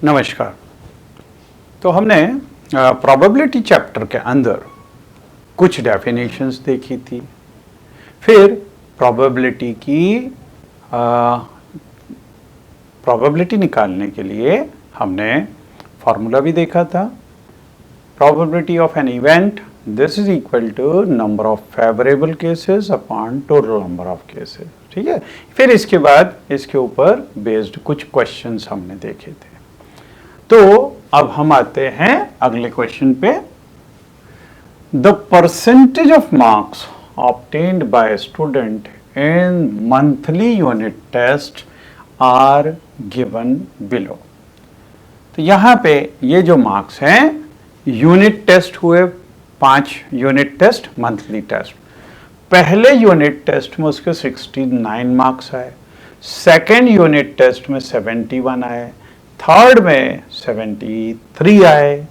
नमस्कार। तो हमने प्रोबेबिलिटी चैप्टर के अंदर कुछ डेफिनेशंस देखी थी, फिर प्रोबेबिलिटी निकालने के लिए हमने फार्मूला भी देखा था। Probability of an event this is equal to number of favourable cases upon total number of cases. ठीक है, फिर इसके बाद इसके ऊपर बेस्ड कुछ क्वेश्चंस हमने देखे थे। तो अब हम आते हैं अगले क्वेश्चन पे। The percentage of marks obtained by student in monthly unit test are given below. तो यहाँ पे ये जो मार्क्स हैं, यूनिट टेस्ट हुए 5 यूनिट टेस्ट, मंथली टेस्ट। पहले यूनिट टेस्ट में उसके 69 मार्क्स आए, सेकेंड यूनिट टेस्ट में 71 आए, थर्ड में 73 आए,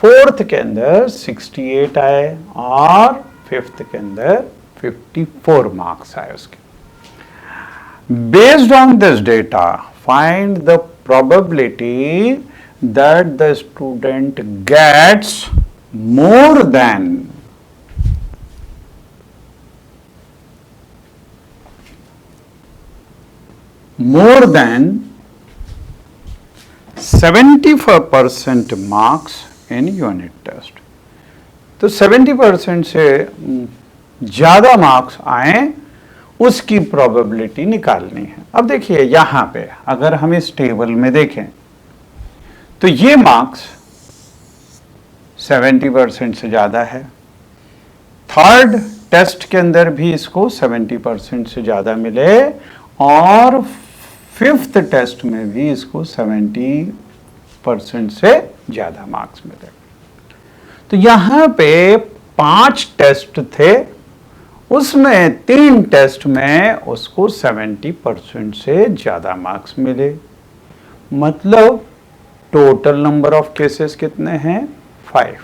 फोर्थ के अंदर 68 आए और फिफ्थ के अंदर 54 मार्क्स आए उसके। Based on this data find the probability that the student gets more than more than 75% marks in unit test. तो 70% से ज़्यादा मार्क्स आए उसकी प्रोबेबिलिटी निकालनी है। अब देखिए यहाँ पे अगर हम इस टेबल में देखें तो ये मार्क्स 70% से ज़्यादा है। थर्ड टेस्ट के अंदर भी इसको 70% से ज़्यादा मिले और फिफ्थ टेस्ट में भी इसको 70% से ज़्यादा मार्क्स मिले। तो यहाँ पे 5 टेस्ट थे, उसमें 3 टेस्ट में उसको 70% से ज़्यादा मार्क्स मिले। मतलब टोटल नंबर ऑफ केसेस कितने हैं? 5।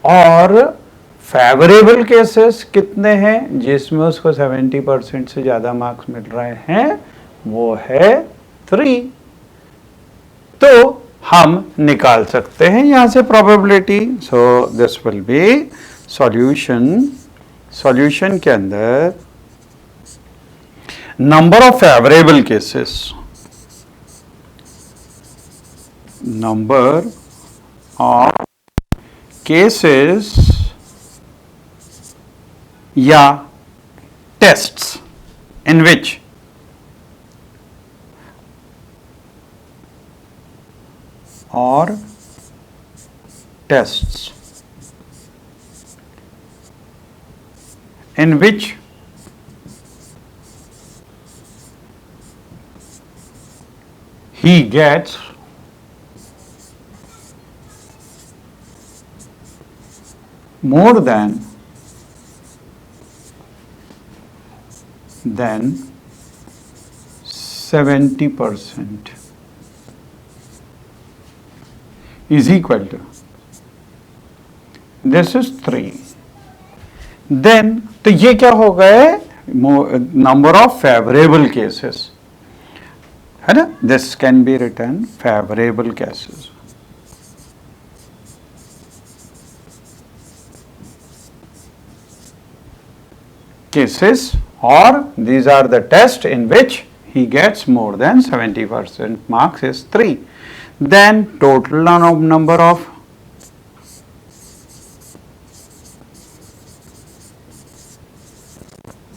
और फेवरेबल केसेस कितने हैं जिसमें उसको 70% से ज़्यादा मार्क्स मिल रहे हैं? वो है 3। तो हम निकाल सकते हैं यहां से probability. So this will B solution के अंदर number of favourable cases, number of cases या tests in which or tests in which he gets more than 70% is equal to, this is 3. Then तो ये क्या हो गए? नंबर ऑफ फेवरेबल केसेस है ना, this can be written favourable cases. Cases or these are the tests in which he gets more than 70% marks is 3. Then total number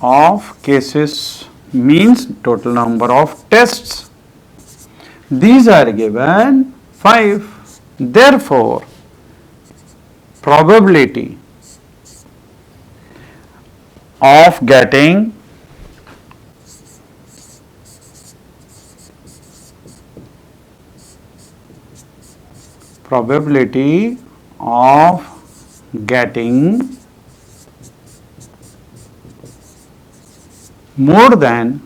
of cases means total number of tests. These are given 5. Therefore probability of getting more than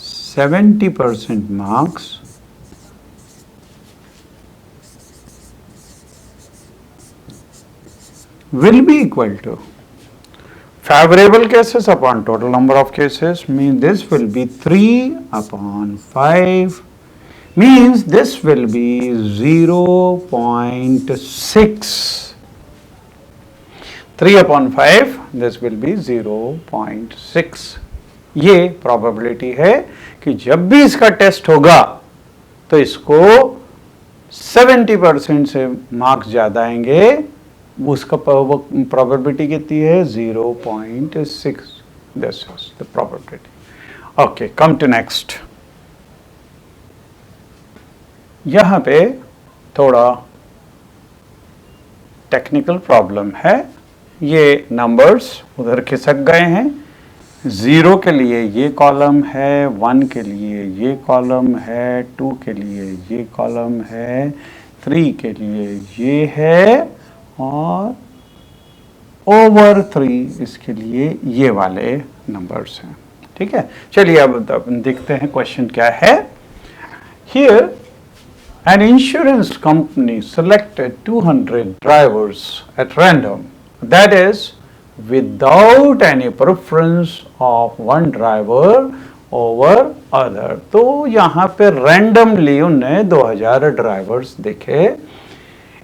70% marks will be equal to favorable cases upon total number of cases means this will be 3 upon 5 means this will be 0.6. 3 upon 5 this will be 0.6. ये probability है कि जब भी इसका test होगा तो इसको 70% से मार्क्स ज़्यादा आएंगे, उसका probability कितनी है 0.6. This is the probability. Okay, come to next. यहाँ पे थोड़ा टेक्निकल प्रॉब्लम है, ये नंबर्स उधर खिसक गए हैं। 0 के लिए ये कॉलम है, 1 के लिए ये कॉलम है, 2 के लिए ये कॉलम है, 3 के लिए ये है और ओवर 3 इसके लिए ये वाले नंबर्स हैं। ठीक है, चलिए अब देखते हैं क्वेश्चन क्या है। Here an insurance company selected 200 drivers at random, that is without any preference of one driver over other। तो यहाँ पे randomly उन्हें 2000 ड्राइवर्स देखे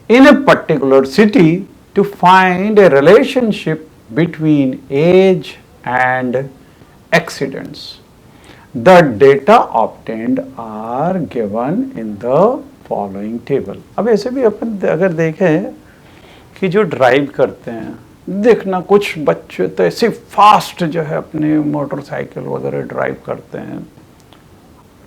in a particular city to find a relationship between age and accidents. The data obtained are given in the following table। अब ऐसे भी अपन अगर देखें कि जो ड्राइव करते हैं, देखना कुछ बच्चे तो ऐसे फास्ट जो है अपने मोटरसाइकिल वगैरह ड्राइव करते हैं,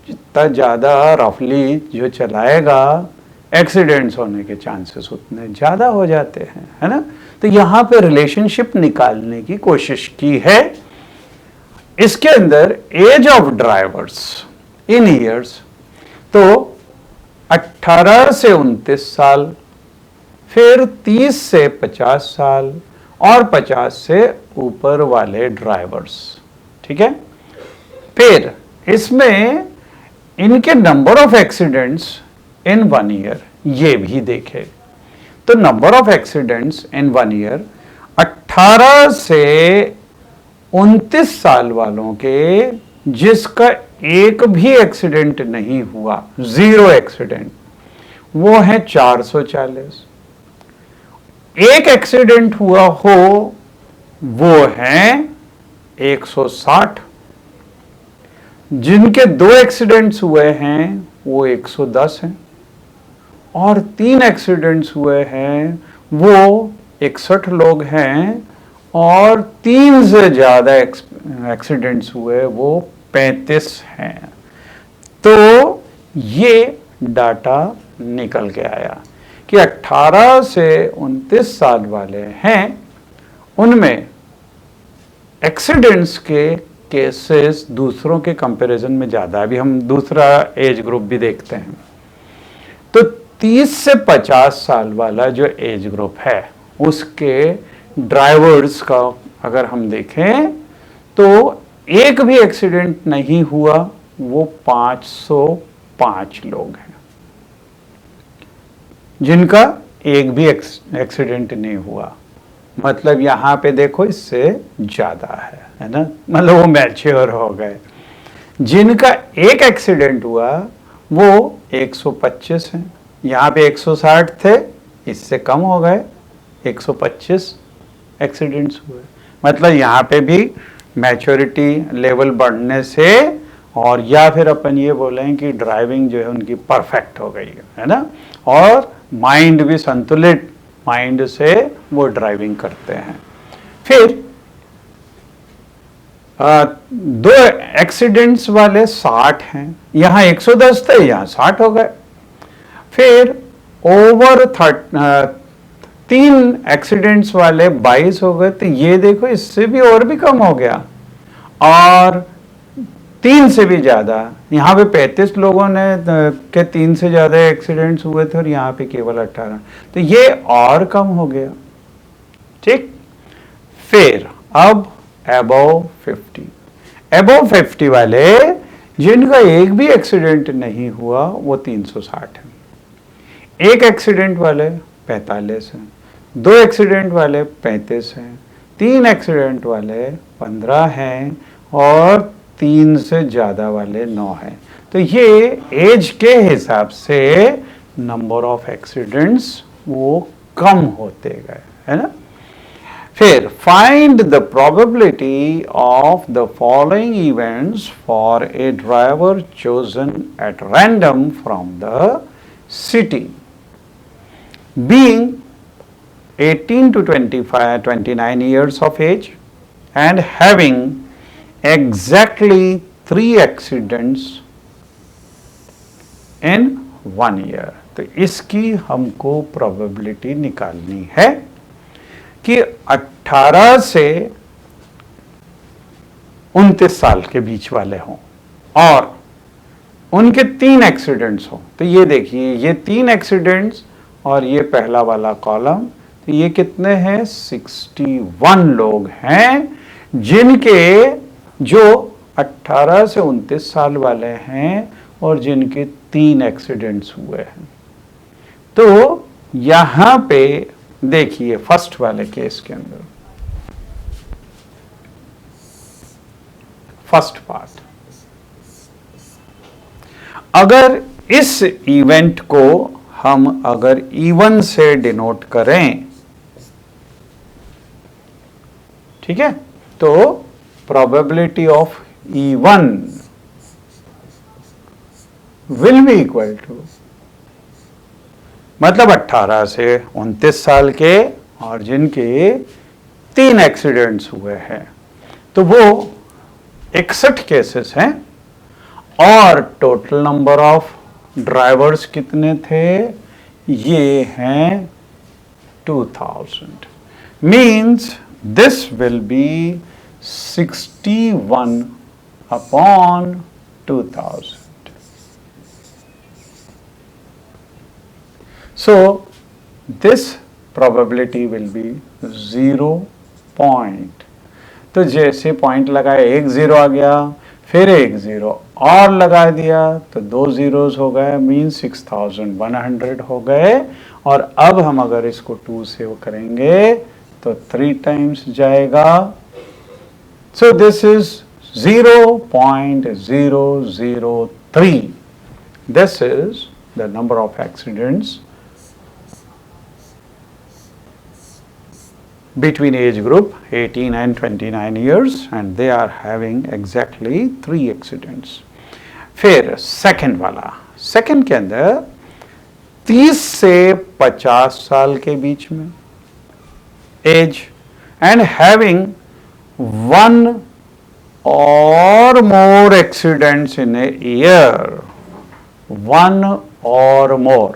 जितना ज़्यादा रफली जो चलाएगा एक्सीडेंट्स होने के चांसेस उतने ज़्यादा हो जाते हैं, है ना। तो यहाँ पे रिलेशनशिप निकालने की कोशिश की है। इसके अंदर age of drivers in years, तो 18 से 29 साल, फिर 30 से 50 साल और 50 से ऊपर वाले ड्राइवर्स। ठीक है, फिर इसमें इनके number of accidents in 1 year ये भी देखे। तो number of accidents in 1 year 18 से 29 साल वालों के जिसका एक भी एक्सीडेंट नहीं हुआ, 0 एक्सीडेंट, वो है 440। एक एक्सीडेंट हुआ हो वो है 160। जिनके 2 एक्सीडेंट्स हुए हैं वो 110 हैं और 3 एक्सीडेंट्स हुए हैं वो 61 लोग हैं और 3 से ज़्यादा एक्सीडेंट्स हुए वो 35 हैं। तो ये डाटा निकल के आया कि 18 से 29 साल वाले हैं, उनमें एक्सीडेंट्स के केसेस दूसरों के कंपैरिजन में ज़्यादा। अभी हम दूसरा एज ग्रुप भी देखते हैं। तो 30 से 50 साल वाला जो एज ग्रुप है उसके ड्राइवर्स का अगर हम देखें तो एक भी एक्सीडेंट नहीं हुआ, वो 505 लोग हैं जिनका एक भी एक्सीडेंट नहीं हुआ। मतलब यहाँ पे देखो इससे ज़्यादा है ना, मतलब वो मैच्योर हो गए। जिनका एक एक्सीडेंट हुआ वो 125 हैं, यहाँ पे 160 थे, इससे कम हो गए, 125 एक्सीडेंट्स हुए। मतलब यहाँ पे भी मैच्योरिटी लेवल बढ़ने से, और या फिर अपन ये बोलें कि ड्राइविंग जो है उनकी परफेक्ट हो गई है ना, और माइंड भी संतुलित माइंड से वो ड्राइविंग करते हैं। फिर 2 एक्सीडेंट्स वाले 60 हैं, यहाँ 110 थे, यहाँ 60 हो गए। फिर ओवर 3 एक्सीडेंट्स वाले 22 हो गए, तो ये देखो इससे भी और भी कम हो गया। और 3 से भी ज़्यादा, यहाँ पे 35 लोगों ने के 3 से ज़्यादा एक्सीडेंट्स हुए थे और यहाँ पे केवल 18, तो ये और कम हो गया। ठीक, फिर अब अबव 50 वाले जिनका एक भी एक्सीडेंट नहीं हुआ वो 360 हैं। एक एक्सीडेंट वाले 45 हैं, 2 एक्सीडेंट वाले 35 हैं, 3 एक्सीडेंट वाले 15 हैं और 3 से ज़्यादा वाले 9 हैं। तो ये एज के हिसाब से नंबर ऑफ एक्सीडेंट्स वो कम होते गए, है ना। फिर find the probability of the following events for a driver chosen at random from the city being 18 to 29 years of age and having exactly 3 accidents in 1 year। तो इसकी हमको प्रोबेबिलिटी निकालनी है कि 18 से 29 साल के बीच वाले हों और उनके 3 एक्सीडेंट्स हों। तो ये देखिए, ये 3 एक्सीडेंट्स और ये पहला वाला कॉलम, तो ये कितने हैं? 61 लोग हैं जिनके जो 18 से 29 साल वाले हैं और जिनके 3 एक्सीडेंट्स हुए हैं। तो यहां पे देखिए फर्स्ट वाले केस के अंदर फर्स्ट पार्ट, अगर इस इवेंट को हम अगर E1 से डिनोट करें, ठीक है, तो probability of E1 will be equal to, मतलब 18 से 29 साल के और जिनके 3 एक्सीडेंट्स हुए हैं, तो वो 61 केसेस हैं और टोटल नंबर ऑफ ड्राइवर्स कितने थे? ये हैं 2000। Means this will B 61 upon 2000। So this probability will be 0 point। तो जैसे पॉइंट लगाए, एक 0 आ गया, फिर एक 0 और लगा दिया तो 2 zeros हो गए, मीन्स 6100 हो गए। और अब हम अगर इसको 2 से वो करेंगे तो 3 टाइम्स जाएगा। So this is 0.003। This is the number of accidents between age group 18 and 29 years and they are having exactly 3 accidents। फिर सेकंड वाला, सेकंड के अंदर 30 से 50 साल के बीच में age and having 1 or more accidents in a year, 1 or more,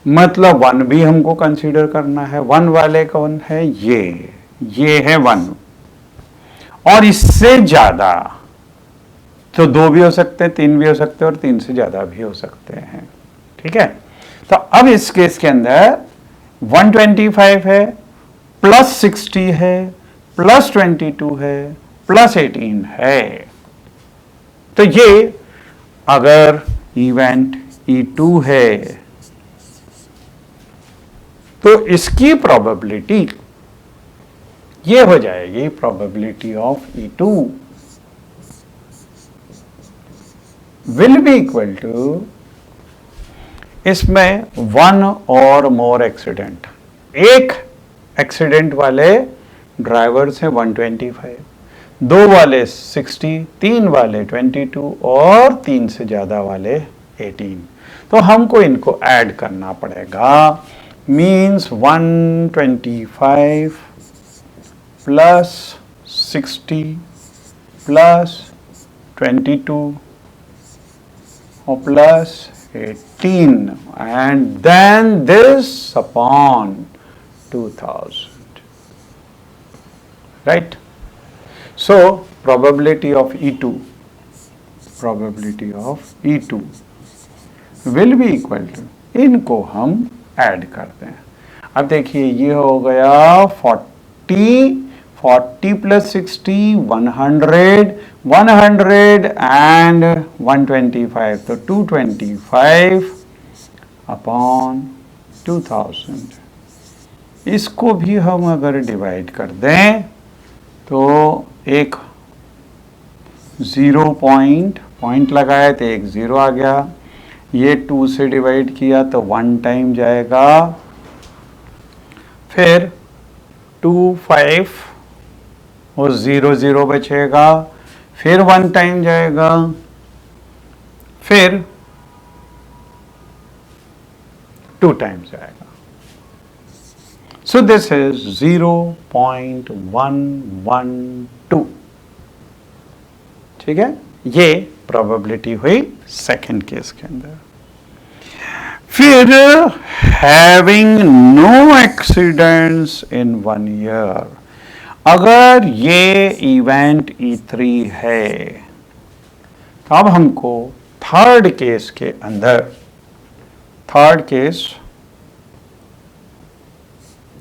मतलब 1 भी हमको कंसीडर करना है। 1 वाले कौन है? ये है 1 और इससे ज्यादा तो 2 भी हो सकते हैं, 3 भी हो सकते हैं और 3 से ज्यादा भी हो सकते हैं। ठीक है, तो अब इस केस के अंदर 125 है, प्लस 60 है, प्लस 22 है, प्लस 18 है। तो ये अगर इवेंट E2 है तो इसकी प्रोबेबिलिटी ये हो जाएगी, probability of E2 will be equal to, इसमें 1 और मोर एक्सीडेंट, एक एक्सीडेंट वाले ड्राइवर से 125, 2 वाले 60, 3 वाले 22 और 3 से ज्यादा वाले 18। तो हमको इनको ऐड करना पड़ेगा। मीन्स 125 प्लस 60 प्लस 22 और plus 18 and then this upon 2000, right? So probability of E2 will be equal to, इनको हम ऐड करते हैं। अब देखिए ये हो गया 40 प्लस 60 100, 100 एंड 125, तो 225 अपॉन 2000। इसको भी हम अगर डिवाइड कर दें तो एक 0 पॉइंट लगाए तो एक 0 आ गया, ये 2 से डिवाइड किया तो 1 टाइम जाएगा, फिर 2 5 और 0 0 बचेगा, फिर 1 टाइम जाएगा, फिर 2 टाइम्स जाएगा। So this is 0.112। ठीक है, ये प्रोबेबिलिटी हुई सेकंड केस के अंदर। फिर having no accidents in 1 year, अगर ये इवेंट E3 है तो अब हमको थर्ड केस के अंदर, third case,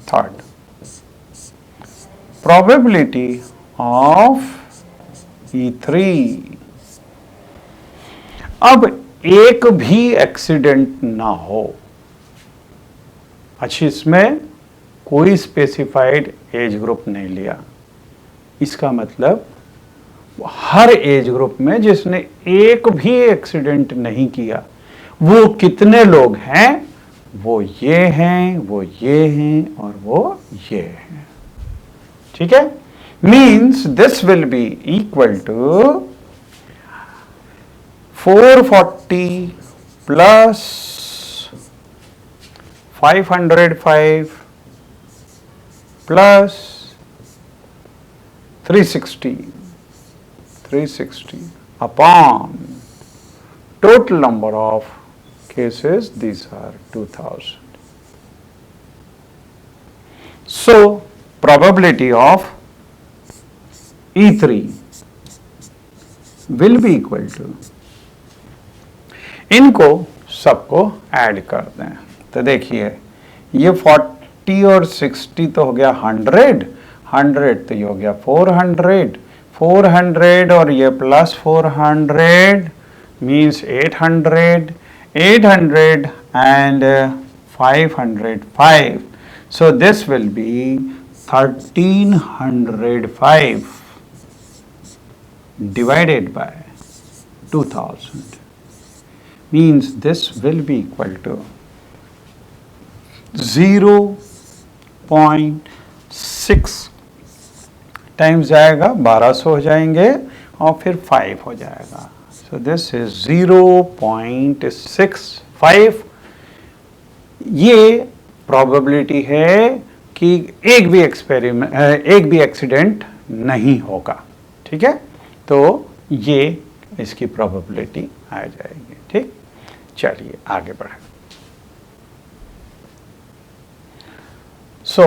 third probability of E3, अब एक भी एक्सीडेंट ना हो। अच्छा, इसमें कोई स्पेसिफाइड एज ग्रुप नहीं लिया, इसका मतलब हर एज ग्रुप में जिसने एक भी एक्सीडेंट नहीं किया वो कितने लोग हैं, वो ये हैं, वो ये हैं और वो ये हैं। ठीक है, means this will be equal to 440 plus 505 plus 360 upon total number of cases, these are 2000. So probability of E3 will be equal to, इनको सबको ऐड कर दें तो देखिए ये 40 और 60 तो हो गया 100 तो ये हो गया 400 और ये plus 400 means 800 and 505, so this will be 1305 divided by 2000, means this will be equal to 0.6 times जाएगा, 1200 हो जाएंगे और फिर 5 हो जाएगा। So this is 0.65। ये प्रोबेबिलिटी है कि एक भी एक्सीडेंट नहीं होगा। ठीक है, तो ये इसकी प्रोबेबिलिटी आ जाएगी। ठीक, चलिए आगे बढ़े। So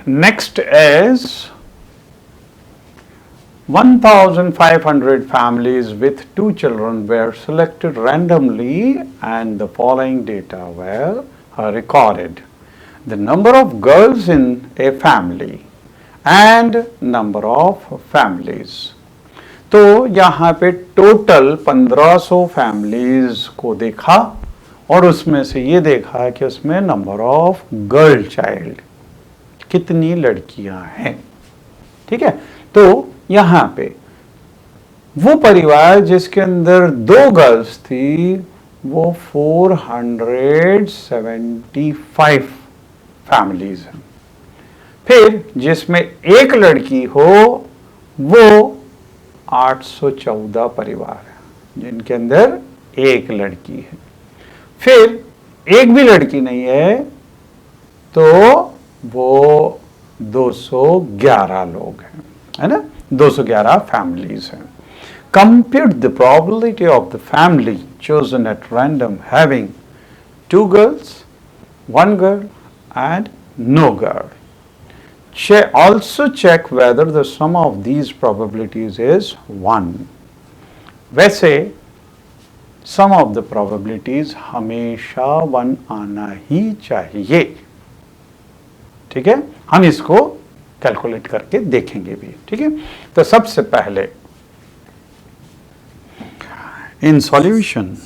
next is 1,500 families with 2 children were selected randomly and the following data were recorded. The number of girls in a family and number of families. तो यहाँ पे टोटल 1500 फैमिलीज को देखा और उसमें से ये देखा कि उसमें नंबर ऑफ गर्ल चाइल्ड, कितनी लड़कियां हैं। ठीक है, तो यहाँ पे वो परिवार जिसके अंदर 2 गर्ल्स थी वो 475 फैमिलीज हैं। फिर जिसमें एक लड़की हो वो 814 परिवार हैं जिनके अंदर एक लड़की है। फिर एक भी लड़की नहीं है तो वो 211 लोग हैं, है ना, 211 families हैं. Compute the probability of the family chosen at random having 2 girls, 1 girl and no girl. Also check whether the sum of these probabilities is 1. वैसे sum of the probabilities हमेशा 1 आना ही चाहिए. ठीक है, हम इसको कैलकुलेट करके देखेंगे भी. ठीक है, तो सबसे पहले इन सॉल्यूशन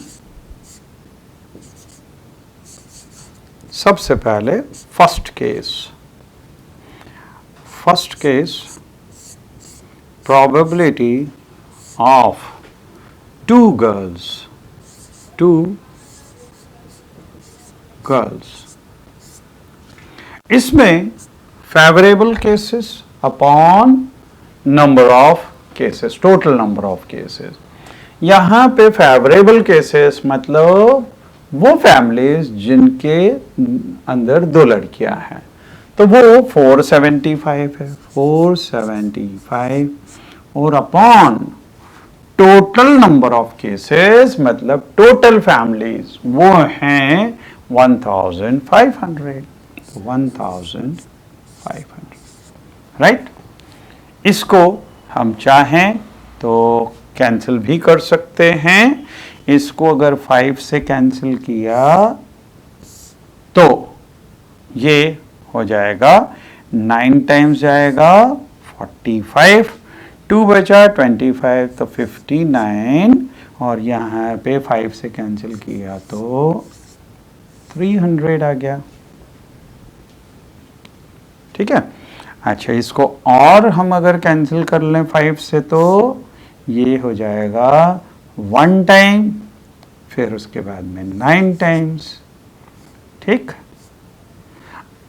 सबसे पहले first case first case probability of two girls इसमें favourable cases upon number of cases, total number of cases. यहाँ पे फेवरेबल केसेस मतलब वो फैमिलीज जिनके अंदर दो लड़कियां हैं, तो वो 475 है, 475 और upon total number of cases मतलब टोटल फैमिलीज वो हैं 1500, 1500, राइट। इसको हम चाहें तो कैंसिल भी कर सकते हैं। इसको अगर 5 से कैंसिल किया तो ये हो जाएगा 9 टाइम्स जाएगा 45, 2 बचा 25 तो 59 और यहाँ पे 5 से कैंसिल किया तो 300 आ गया। ठीक है। अच्छा, इसको और हम अगर कैंसिल कर लें 5 से तो ये हो जाएगा 1 टाइम, फिर उसके बाद में 9 टाइम्स। ठीक।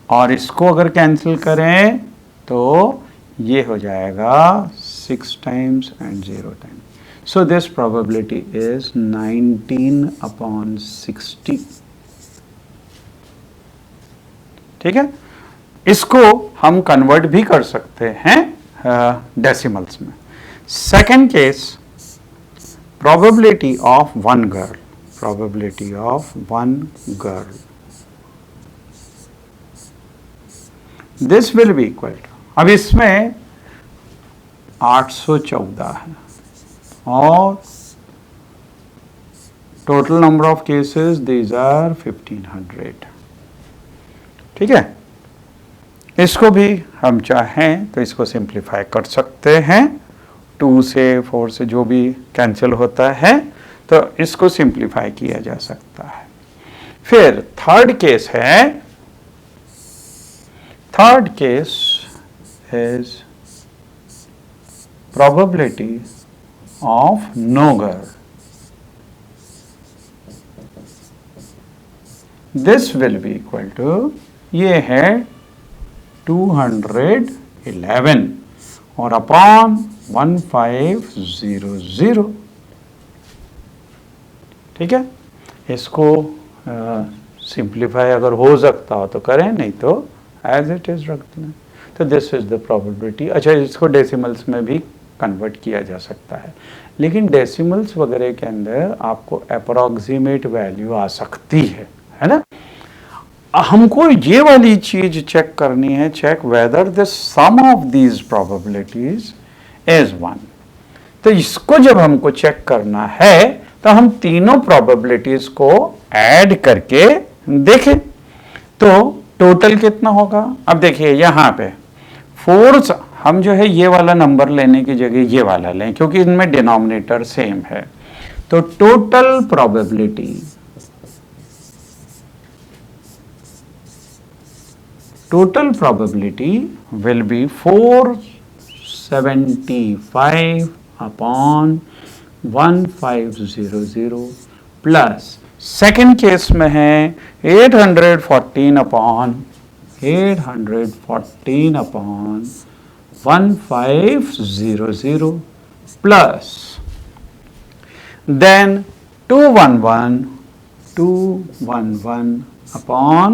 और इसको अगर कैंसिल करें तो ये हो जाएगा 6 times and 0 times. So this probability is 19/60। ठीक है। इसको हम कन्वर्ट भी कर सकते हैं डेसिमल्स में। Second case, probability of one girl, probability of one girl, this will be equal to, अब इसमें 814 है और total number of cases these are 1500। ठीक है। इसको भी हम चाहें तो इसको सिंप्लीफाई कर सकते हैं, 2 से 4 से जो भी कैंसिल होता है तो इसको सिंप्लीफाई किया जा सकता है। फिर थर्ड केस है, third case is probability of no girl, this will be equal to, ये है 211 और अपॉन 1500। ठीक है। इसको सिंप्लीफाई अगर हो सकता हो तो करें, नहीं तो एज इट इज रख दें। तो दिस इज द प्रोबेबिलिटी। अच्छा, इसको डेसिमल्स में भी कन्वर्ट किया जा सकता है, लेकिन डेसिमल्स वगैरह के अंदर आपको अप्रॉक्सीमेट वैल्यू आ सकती है ना। हमको ये वाली चीज चेक करनी है, check whether the sum of these probabilities is 1। तो इसको जब हमको चेक करना है तो हम तीनों प्रोबेबिलिटीज को ऐड करके देखें तो टोटल कितना होगा। अब देखिए यहाँ पे 4, हम जो है ये वाला नंबर लेने की जगह ये वाला लें क्योंकि इनमें डिनोमिनेटर सेम है। तो total probability, total probability will be 475 upon 1500 plus second case में है 814 upon 1500 plus then 211 upon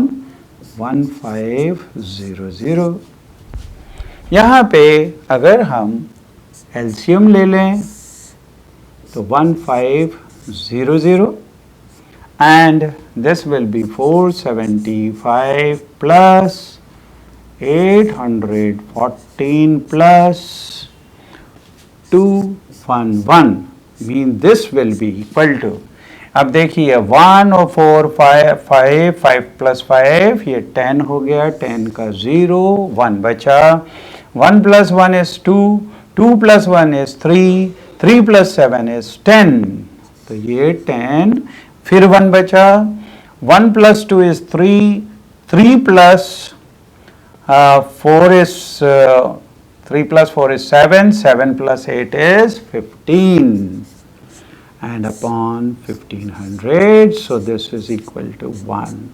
1500। यहाँ पे अगर हम एलसीएम ले लें तो 1500 and this will be 475 plus 814 plus 211 mean this will be equal to, अब देखिए 1 और 4 5 प्लस 5 ये 10 हो गया, 10 का 0 1 बचा, 1 plus 1 is 2, 2 plus 1 is 3, 3 plus 7 is 10, तो ये 10, फिर 1 बचा, 1 plus 2 is 3, 3 plus 4 is 3 plus 4 is 7, 7 plus 8 is 15, and upon 1500, so this is equal to 1.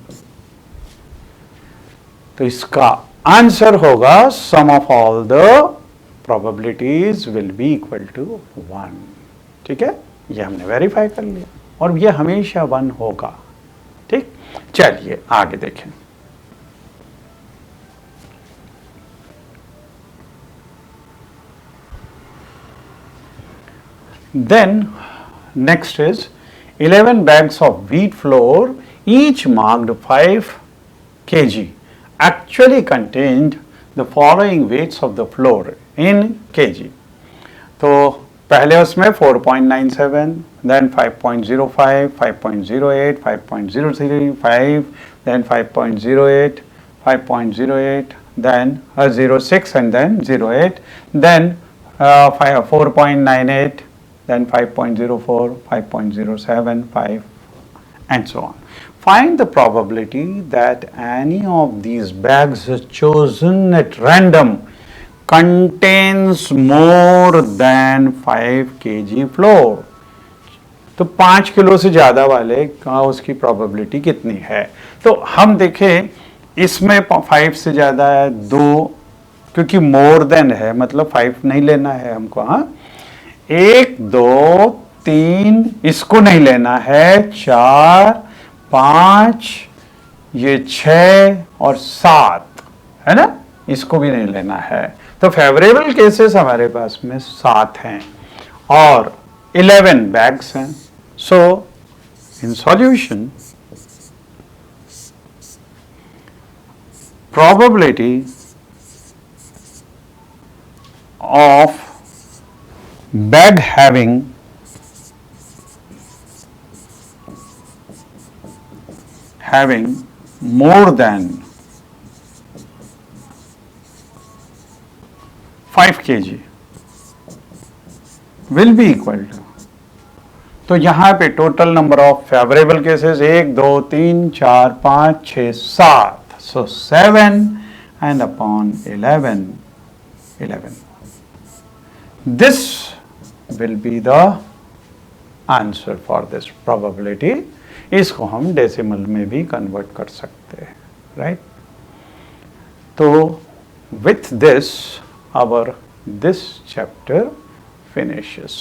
तो इसका आंसर होगा sum of all the probabilities will be equal to 1. ठीक है, ये हमने वेरीफाई कर लिया और ये हमेशा 1 होगा. ठीक, चलिए आगे देखें. Then next is 11 bags of wheat flour, each marked 5 kg, actually contained the following weights of the flour in kg. तो पहले उसमें 4.97, then 5.05, 5.08, 5.035, then 5.08, 5.08, then 06 and then 08, then 4.98, then 5.04, 5.07, 5, and so on. Find the probability that any of these bags chosen at random contains more than 5 kg flour. तो 5 kilo से ज़्यादा वाले का उसकी probability कितनी है. तो हम देखें इसमें 5 से ज़्यादा है 2, क्योंकि more than है मतलब 5 नहीं लेना है हमको. हाँ, 1, 2, 3 इसको नहीं लेना है, 4, 5, ये 6 और 7 है ना, इसको भी नहीं लेना है. तो फेवरेबल केसेस हमारे पास में 7 हैं और 11 बैग्स हैं. So in solution probability of bag having more than 5 kg will be equal to. तो यहाँ पे total number of favourable cases 1, 2, 3, 4, 5, 6, 7. So 7 and upon 11. This will be the answer for this probability. इसको हम decimal में भी convert कर सकते हैं, राइट. तो with this our this chapter finishes.